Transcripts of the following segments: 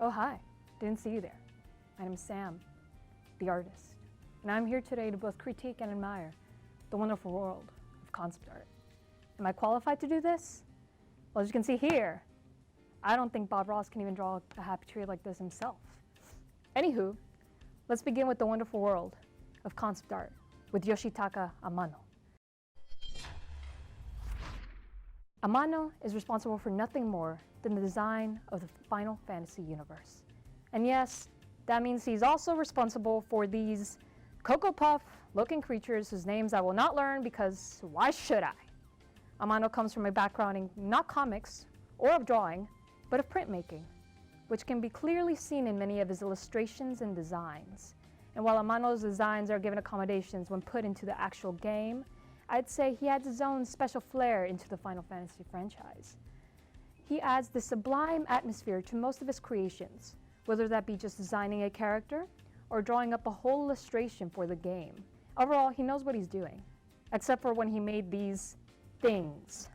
Oh hi, didn't see you there. My name is Sam, the artist, and I'm here today to both critique and admire the wonderful world of concept art. Am I qualified to do this? Well, as you can see here, I don't think Bob Ross can even draw a happy tree like this himself. Anywho, let's begin with the wonderful world of concept art with Yoshitaka Amano. Amano is responsible for nothing more than the design of the Final Fantasy universe. And yes, that means he's also responsible for these Cocoa Puff looking creatures whose names I will not learn because why should I? Amano comes from a background in not comics or of drawing, but of printmaking, which can be clearly seen in many of his illustrations and designs. And while Amano's designs are given accommodations when put into the actual game, I'd say he adds his own special flair into the Final Fantasy franchise. He adds the sublime atmosphere to most of his creations, whether that be just designing a character or drawing up a whole illustration for the game. Overall, he knows what he's doing, except for when he made these things.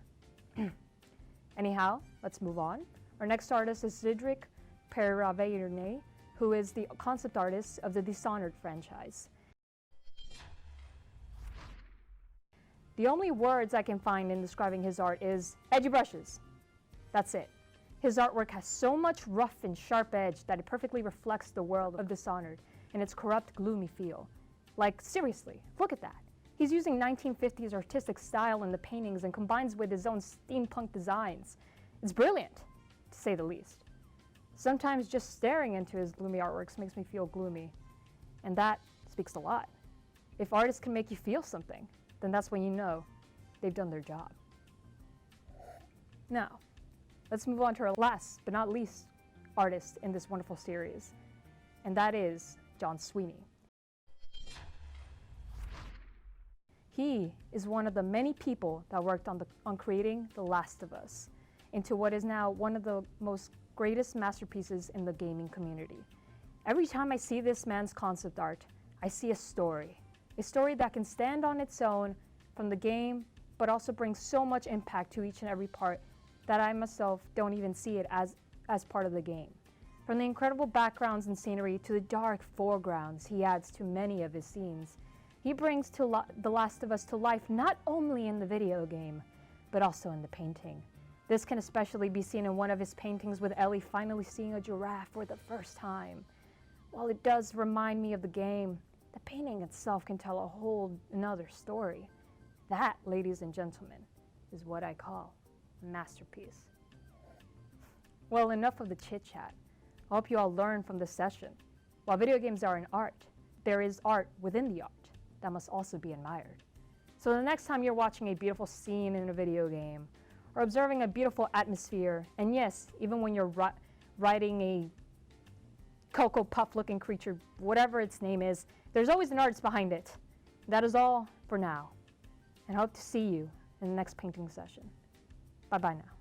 Anyhow, let's move on. Our next artist is Cedric Peraverne, who is the concept artist of the Dishonored franchise. The only words I can find in describing his art is Eddy Brushes. That's it. His artwork has so much rough and sharp edge that it perfectly reflects the world of Dishonored and its corrupt, gloomy feel. Like, seriously, look at that. He's using 1950s artistic style in the paintings and combines with his own steampunk designs. It's brilliant, to say the least. Sometimes just staring into his gloomy artworks makes me feel gloomy, and that speaks a lot. If artists can make you feel something, then that's when you know they've done their job. Now, let's move on to our last but not least artist in this wonderful series, and that is John Sweeney. He is one of the many people that worked on creating The Last of Us into what is now one of the most greatest masterpieces in the gaming community. Every time I see this man's concept art, I see a story that can stand on its own from the game, but also brings so much impact to each and every part that I myself don't even see it as part of the game. From the incredible backgrounds and scenery to the dark foregrounds he adds to many of his scenes, he brings The Last of Us to life not only in the video game, but also in the painting. This can especially be seen in one of his paintings with Ellie finally seeing a giraffe for the first time. While it does remind me of the game, the painting itself can tell a whole another story. That, ladies and gentlemen, is what I call a masterpiece. Well, enough of the chit-chat. I hope you all learn from this session. While video games are an art, there is art within the art that must also be admired. So the next time you're watching a beautiful scene in a video game, or observing a beautiful atmosphere, and yes, even when you're riding a Cocoa Puff looking creature, whatever its name is, there's always an artist behind it. That is all for now, and I hope to see you in the next painting session. Bye-bye now.